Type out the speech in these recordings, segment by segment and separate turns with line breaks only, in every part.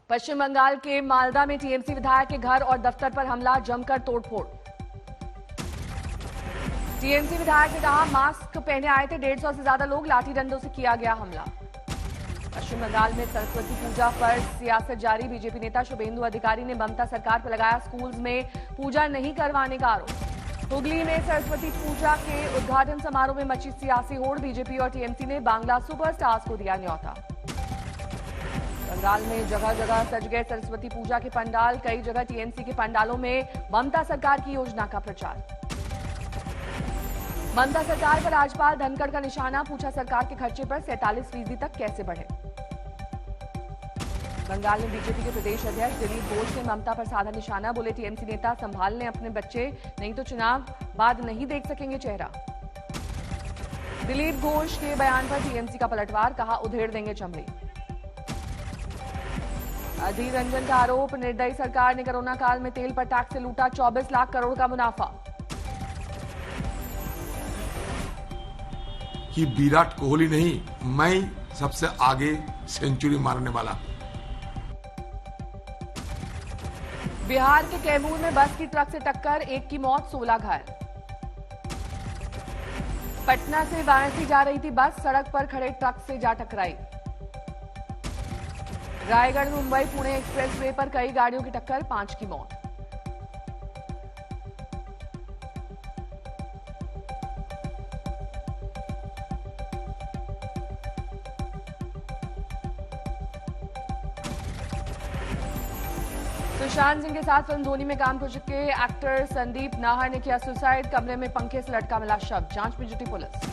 पश्चिम बंगाल के मालदा में टीएमसी विधायक के घर और दफ्तर पर हमला, जमकर तोड़फोड़। टीएमसी विधायक ने कहा मास्क पहने आए थे 150 से ज्यादा लोग, लाठी डंडों से किया गया हमला। पश्चिम बंगाल में सरस्वती पूजा पर सियासत जारी, बीजेपी नेता शुभेंदु अधिकारी ने ममता सरकार पर लगाया स्कूल्स में पूजा नहीं करवाने का आरोप। हुगली में सरस्वती पूजा के उद्घाटन समारोह में मची सियासी होड़, बीजेपी और टीएमसी ने बांग्ला सुपरस्टार्स को दिया न्यौता। बंगाल में जगह जगह सज गए सरस्वती पूजा के पंडाल, कई जगह टीएमसी के पंडालों में ममता सरकार की योजना का प्रचार। ममता सरकार पर राज्यपाल धनखड़ का निशाना, पूछा सरकार के खर्चे पर 47% तक कैसे बढ़े। बंगाल में बीजेपी के प्रदेश अध्यक्ष दिलीप घोष ने ममता पर साधा निशाना, बोले टीएमसी नेता संभाल लें अपने बच्चे, नहीं तो चुनाव बाद नहीं देख सकेंगे चेहरा। दिलीप घोष के बयान पर टीएमसी का पलटवार, कहा उधेड़ देंगे चमड़ी। अधीर रंजन का आरोप, निर्दयी सरकार ने कोरोना काल में तेल पर टैक्स से लूटा 24 लाख करोड़ का मुनाफा।
कि विराट कोहली नहीं, मैं सबसे आगे सेंचुरी मारने वाला।
बिहार के कैमूर में बस की ट्रक से टक्कर, एक की मौत 16 घायल। पटना से वाराणसी जा रही थी बस, सड़क पर खड़े ट्रक से जा टकराई। रायगढ़ मुंबई पुणे एक्सप्रेसवे पर कई गाड़ियों की टक्कर, 5 की मौत। सुशांत सिंह के साथ फिल्म धोनी में काम कर चुके एक्टर संदीप नाहर ने किया सुसाइड, कमरे में पंखे से लटका मिला शव, जांच में जुटी पुलिस।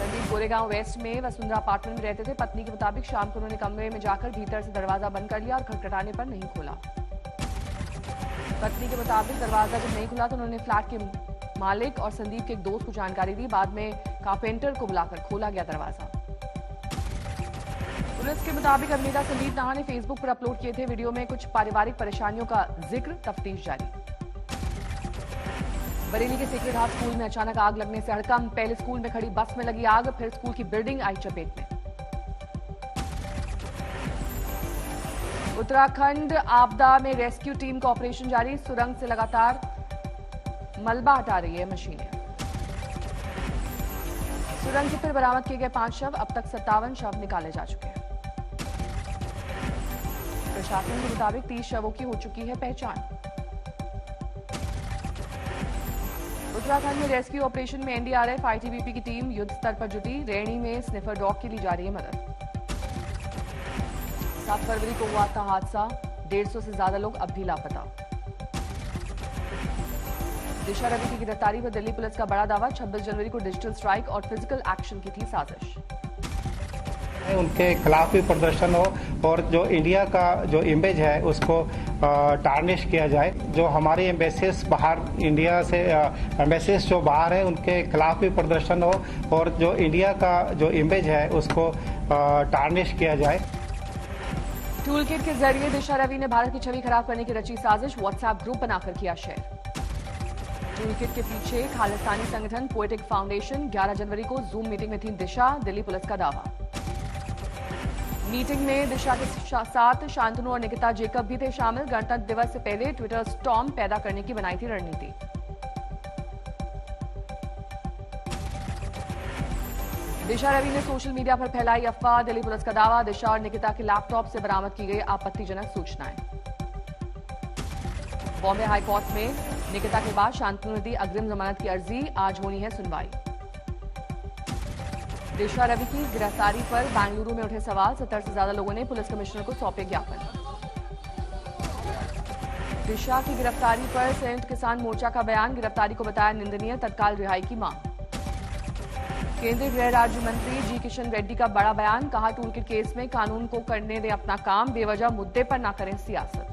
संदीप गोरेगांव वेस्ट में वसुंधरा अपार्टमेंट में रहते थे, पत्नी के मुताबिक शाम को उन्होंने कमरे में जाकर भीतर से दरवाजा बंद कर लिया और खटखटाने पर नहीं खोला। पत्नी के मुताबिक दरवाजा जब नहीं खुला तो उन्होंने फ्लैट के मालिक और संदीप के एक दोस्त को जानकारी दी, बाद में कारपेंटर को बुलाकर खोला गया दरवाजा। पुलिस के मुताबिक अभिनेता संदीप नाहर ने फेसबुक पर अपलोड किए थे वीडियो में कुछ पारिवारिक परेशानियों का जिक्र, तफ्तीश जारी। बरेली के सेक्रेड हार्ट स्कूल में अचानक आग लगने से हड़कंप, पहले स्कूल में खड़ी बस में लगी आग, फिर स्कूल की बिल्डिंग आई चपेट में। उत्तराखंड आपदा में रेस्क्यू टीम का ऑपरेशन जारी, सुरंग से लगातार मलबा हटा रही है मशीनें। सुरंग से फिर बरामद किए गए 5 शव, अब तक 57 शव निकाले जा चुके हैं। प्रशासन के मुताबिक 30 शवों की हो चुकी है पहचान। उत्तराखंड में रेस्क्यू ऑपरेशन में एनडीआरएफ आईटीबीपी की टीम युद्ध स्तर पर जुटी, रैणी में स्निफर डॉग के लिए जा रही है मदद। 7 फरवरी को हुआ था हादसा, 150 से ज्यादा लोग अब भी लापता। दिशा रवि की गिरफ्तारी पर दिल्ली पुलिस का बड़ा दावा, 26 जनवरी को डिजिटल स्ट्राइक और फिजिकल एक्शन की थी साजिश।
उनके खिलाफ भी प्रदर्शन हो और जो इंडिया का जो इमेज है उसको टार्निश किया जाए। जो हमारी एम्बेसीज बाहर इंडिया से एम्बेसीज जो बाहर है उनके खिलाफ भी प्रदर्शन हो और जो इंडिया का जो इमेज है उसको टार्निश किया जाए।
टूल किट के जरिए दिशा रवि ने भारत की छवि खराब करने की रची साजिश, व्हाट्सएप ग्रुप बनाकर किया शेयर। टूल किट के पीछे खालिस्तानी संगठन पोएटिक फाउंडेशन, 11 जनवरी को जूम मीटिंग में थी दिशा, दिल्ली पुलिस का दावा। मीटिंग में दिशा के साथ शांतनु और निकिता जेकब भी थे शामिल, गणतंत्र दिवस से पहले ट्विटर स्टॉर्म पैदा करने की बनाई थी रणनीति। दिशा रवि ने सोशल मीडिया पर फैलाई अफवाह, दिल्ली पुलिस का दावा, दिशा और निकिता के लैपटॉप से बरामद की गई आपत्तिजनक सूचनाएं। बॉम्बे हाईकोर्ट में निकिता के बाद शांतनु ने दी अग्रिम जमानत की अर्जी, आज होनी है सुनवाई। दिशा रवि की गिरफ्तारी पर बेंगलुरु में उठे सवाल, 70 से ज्यादा लोगों ने पुलिस कमिश्नर को सौंपे ज्ञापन। दिशा की गिरफ्तारी पर संयुक्त किसान मोर्चा का बयान, गिरफ्तारी को बताया निंदनीय, तत्काल रिहाई की मांग। केंद्रीय गृह राज्य मंत्री जी किशन रेड्डी का बड़ा बयान, कहा टूलकिट केस में कानून को करने दें अपना काम, बेवजह मुद्दे पर न करें सियासत।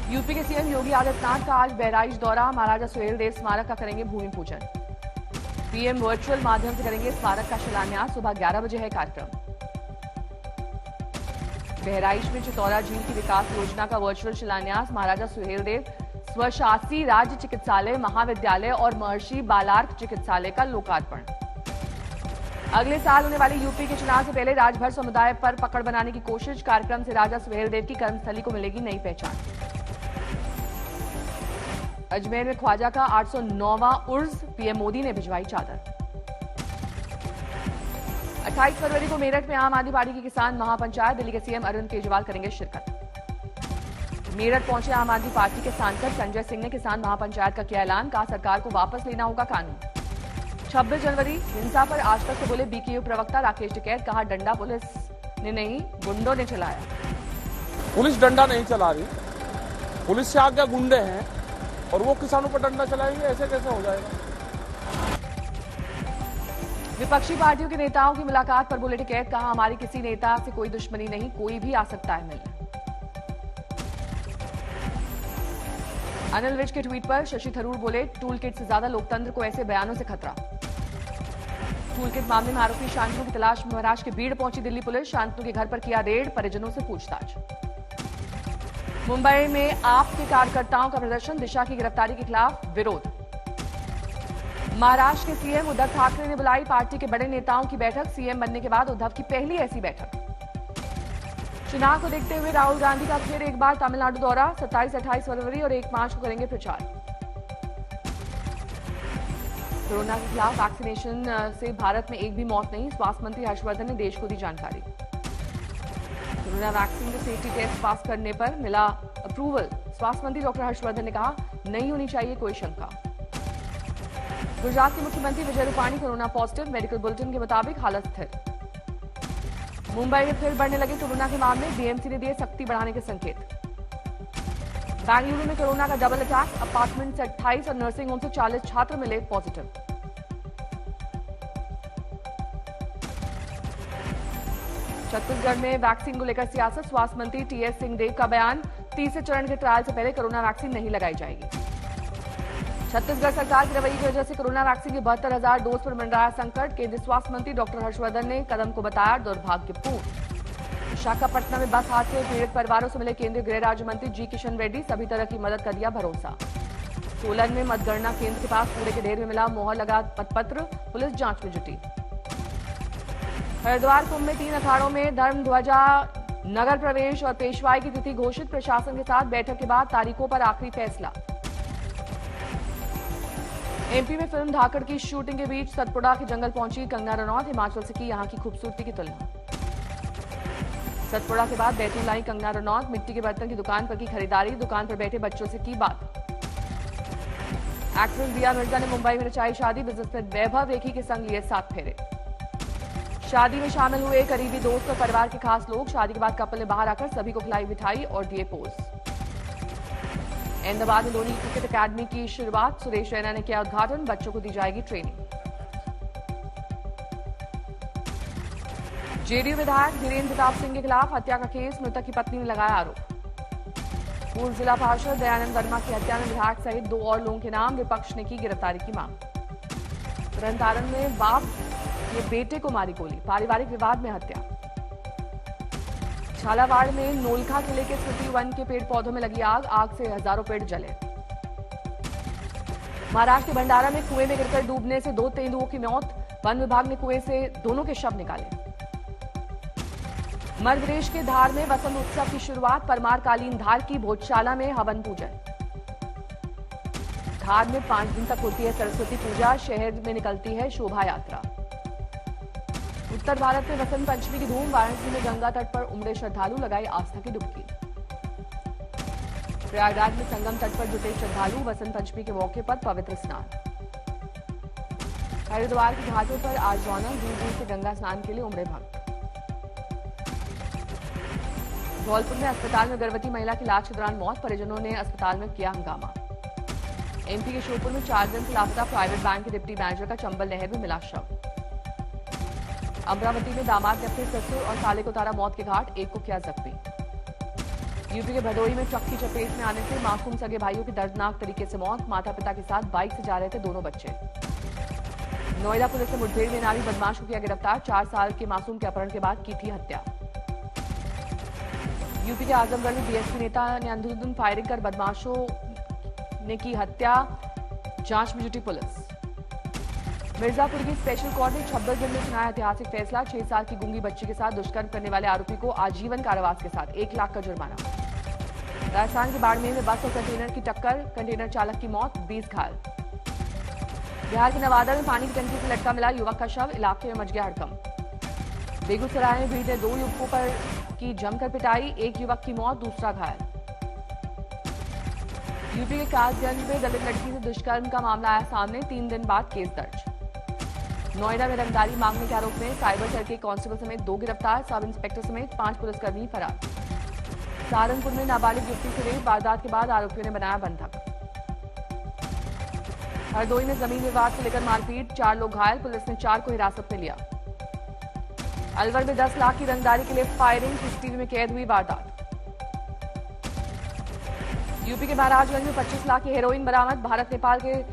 यूपी के सीएम योगी आदित्यनाथ का आज बहराइच दौरा, महाराजा सुहेलदेव स्मारक का करेंगे भूमि पूजन। पीएम वर्चुअल माध्यम से करेंगे स्मारक का शिलान्यास, सुबह 11 बजे है कार्यक्रम। बहराइच में चितौरा झील की विकास योजना का वर्चुअल शिलान्यास, महाराजा सुहेलदेव स्वशासी राज्य चिकित्सालय महाविद्यालय और महर्षि बालार्क चिकित्सालय का लोकार्पण। अगले साल होने वाले यूपी के चुनाव से पहले राजभर समुदाय पर पकड़ बनाने की कोशिश। कार्यक्रम से राजा सुहेलदेव की कर्मस्थली को मिलेगी नई पहचान। अजमेर में ख्वाजा का 809वां उर्स, पीएम मोदी ने भिजवाई चादर। 28 फरवरी को मेरठ में आम आदमी पार्टी की किसान महापंचायत, दिल्ली के सीएम अरविंद केजरीवाल करेंगे शिरकत। मेरठ पहुंचे आम आदमी पार्टी के सांसद संजय सिंह ने किसान महापंचायत का किया ऐलान, कहा सरकार को वापस लेना होगा कानून। 26 जनवरी हिंसा पर आज तक से बोले बीकेयू प्रवक्ता राकेश टिकैत, कहा डंडा पुलिस ने नहीं गुंडों ने चलाया।
पुलिस डंडा नहीं चला रही, पुलिस से आगे गुंडे हैं और वो किसानों पर डंडा चलाएंगे, ऐसे कैसे हो जाएगा।
विपक्षी पार्टियों के नेताओं की मुलाकात पर बोले टिकैत, कहा हमारी किसी नेता से कोई दुश्मनी नहीं, कोई भी आ सकता है मिलने। अनिल विज के ट्वीट पर शशि थरूर बोले टूल किट से ज्यादा लोकतंत्र को ऐसे बयानों से खतरा। टूल किट मामले में आरोपी शांतनु की तलाश में महाराष्ट्र के बीड़ पहुंची दिल्ली पुलिस, शांतनु के घर पर किया रेड, परिजनों से पूछताछ। मुंबई में आप के कार्यकर्ताओं का प्रदर्शन, दिशा की गिरफ्तारी के खिलाफ विरोध। महाराष्ट्र के सीएम उद्धव ठाकरे ने बुलाई पार्टी के बड़े नेताओं की बैठक, सीएम बनने के बाद उद्धव की पहली ऐसी बैठक। चुनाव को देखते हुए राहुल गांधी का फिर एक बार तमिलनाडु दौरा, 27-28 फरवरी और 1 मार्च को करेंगे प्रचार। कोरोना के खिलाफ वैक्सीनेशन से भारत में एक भी मौत नहीं, स्वास्थ्य मंत्री हर्षवर्धन ने देश को दी जानकारी। कोरोना वैक्सीन के सेफ्टी टेस्ट पास करने पर मिला अप्रूवल, स्वास्थ्य मंत्री डॉक्टर हर्षवर्धन ने कहा नहीं होनी चाहिए कोई शंका। गुजरात के मुख्यमंत्री Vijay Rupani corona positive, medical bulletin के मुताबिक हालत स्थिर। मुंबई में फिर बढ़ने लगे कोरोना के मामले, बीएमसी ने दिए सख्ती बढ़ाने के संकेत। बेंगलुरु में कोरोना का डबल अटैक, अपार्टमेंट से 28 और नर्सिंग होम से 40 छात्र मिले पॉजिटिव। छत्तीसगढ़ में वैक्सीन को लेकर सियासत, स्वास्थ्य मंत्री टीएस सिंहदेव का बयान, तीसरे चरण के ट्रायल से पहले कोरोना वैक्सीन नहीं लगाई जाएगी। छत्तीसगढ़ सरकार के रवैये की वजह से कोरोना वैक्सीन के 72,000 डोज पर मंडराया संकट, केंद्रीय स्वास्थ्य मंत्री डॉक्टर हर्षवर्धन ने कदम को बताया दुर्भाग्यपूर्ण। विशाखापट्टनम में बस हादसे में पीड़ित परिवारों से मिले केंद्रीय गृह राज्य मंत्री जी किशन रेड्डी, सभी तरह की मदद का दिया भरोसा। सोलन में मतगणना केंद्र के पास कूड़े के ढेर में मिला मोहर लगा मतपत्र, पुलिस जांच में जुटी। हरिद्वार कुंभ में 3 अखाड़ों में धर्म ध्वजा नगर प्रवेश और पेशवाई की तिथि घोषित, प्रशासन के साथ बैठक के बाद तारीखों पर आखिरी फैसला। एमपी में फिल्म धाकड़ की शूटिंग के बीच सतपुड़ा के जंगल पहुंची कंगना रनौत, हिमाचल से की यहां की खूबसूरती की तुलना। सतपुड़ा के बाद बैतूल लाई कंगना रनौत, मिट्टी के बर्तन की दुकान पर की खरीदारी, दुकान पर बैठे बच्चों से की बात। एक्ट्रेस दिया मिर्जा ने मुंबई में रचाई शादी, बिजनेसमैन वैभव रेखी के संग लिए 7 फेरे। शादी में शामिल हुए करीबी दोस्त और परिवार के खास लोग, शादी के बाद कपल ने बाहर आकर सभी को खिलाई मिठाई और दिए पोज। अहमदाबाद में धोनी क्रिकेट अकादमी की शुरुआत, सुरेश रैना ने किया उद्घाटन, बच्चों को दी जाएगी ट्रेनिंग। जेडीयू विधायक धीरेन्द्र प्रताप सिंह के खिलाफ हत्या का केस, मृतक की पत्नी ने लगाया आरोप। पूर्व जिला पार्षद दयानंद वर्मा की हत्या में विधायक सहित 2 और लोगों के नाम, विपक्ष ने की गिरफ्तारी की मांग। तरनतारन में बाप ने बेटे को मारी गोली, पारिवारिक विवाद में हत्या। झालावाड़ में नोलखा किले के स्मृति वन के पेड़ पौधों में लगी आग, आग से हजारों पेड़ जले। महाराष्ट्र के भंडारा में कुएं में गिरकर डूबने से 2 तेंदुओं की मौत, वन विभाग ने कुएं से दोनों के शव निकाले। मध्य प्रदेश के धार में वसंत उत्सव की शुरुआत, परमार कालीन धार की भोजशाला में हवन पूजन। धार में 5 दिन तक होती है सरस्वती पूजा, शहर में निकलती है शोभा यात्रा। उत्तर भारत में वसंत पंचमी की धूम, वाराणसी में गंगा तट पर उमड़े श्रद्धालु, लगाई आस्था की डुबकी। प्रयागराज में संगम तट पर जुटे श्रद्धालु, वसंत पंचमी के मौके पर पवित्र स्नान। हरिद्वार के घाटों पर आज रौनक, दूर दूर से गंगा स्नान के लिए उमड़े भक्त। धौलपुर में अस्पताल में गर्भवती महिला की इलाज के दौरान मौत, परिजनों ने अस्पताल में किया हंगामा। एमपी के श्योपुर में 4 दिन से लापता प्राइवेट बैंक के डिप्टी मैनेजर का चंबल नहर में मिला शव। अमरावती में दामाद ने अपने ससुर और साले को उतारा मौत के घाट, एक को किया जख्मी। यूपी के भदोही में ट्रक की चपेट में आने से मासूम सगे भाइयों की दर्दनाक तरीके से मौत, माता पिता के साथ बाइक से जा रहे थे दोनों बच्चे। नोएडा पुलिस ने मुठभेड़ में नारी बदमाश को किया गिरफ्तार, 4 साल के मासूम के अपहरण के बाद की थी हत्या। यूपी के आजमगढ़ में बीएसपी नेता ने अंधाधुंध फायरिंग कर बदमाशों ने की हत्या, जांच में जुटी पुलिस। मिर्जापुर की स्पेशल कोर्ट ने 26 दिन में सुनाया ऐतिहासिक फैसला। 6 साल की गूंगी बच्ची के साथ दुष्कर्म करने वाले आरोपी को आजीवन कारावास के साथ 1 लाख का जुर्माना। राजस्थान के बाड़मेर में बस और कंटेनर की टक्कर, कंटेनर चालक की मौत, 20 घायल। बिहार के नवादा में पानी की टंकी से लटका मिला युवक का शव, इलाके में मच गया हड़कंप। बेगूसराय में भीड़ ने 2 युवकों पर की जमकर पिटाई, एक युवक की मौत, दूसरा घायल। यूपी के कासगंज में दलित लड़की से दुष्कर्म का मामला आया सामने, 3 दिन बाद केस दर्ज। नोएडा में रंगदारी मांगने के आरोप में साइबर सेल के कांस्टेबल समेत 2 गिरफ्तार, सब इंस्पेक्टर समेत 5 पुलिसकर्मी फरार। सहारनपुर में नाबालिग युवती से रेप, वारदात के बाद आरोपियों ने बनाया बंधक। हरदोई में जमीन विवाद को लेकर मारपीट, 4 लोग घायल, पुलिस ने 4 को हिरासत में लिया। अलवर में 10 लाख की रंगदारी के लिए फायरिंग, सीसीटीवी में कैद हुई वारदात। यूपी के महाराजगंज में 25 लाख की हेरोइन बरामद, भारत नेपाल के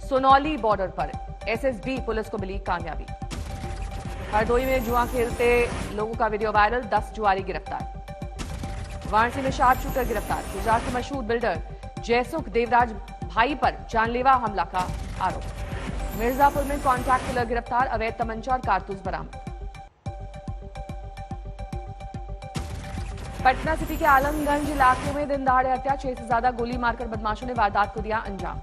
सोनौली बॉर्डर पर एसएसबी पुलिस को मिली कामयाबी। हरदोई में जुआ खेलते लोगों का वीडियो वायरल, 10 जुआरी गिरफ्तार। वाराणसी में शार्प शूटर गिरफ्तार, गुजरात के मशहूर बिल्डर जयसुख देवराज भाई पर जानलेवा हमला का आरोप। मिर्जापुर में कॉन्ट्रैक्ट किलर गिरफ्तार, अवैध तमंचा और कारतूस बरामद। पटना सिटी के आलमगंज इलाके में दिन दहाड़े हत्या, 6 से ज्यादा गोली मारकर बदमाशों ने वारदात को दिया अंजाम।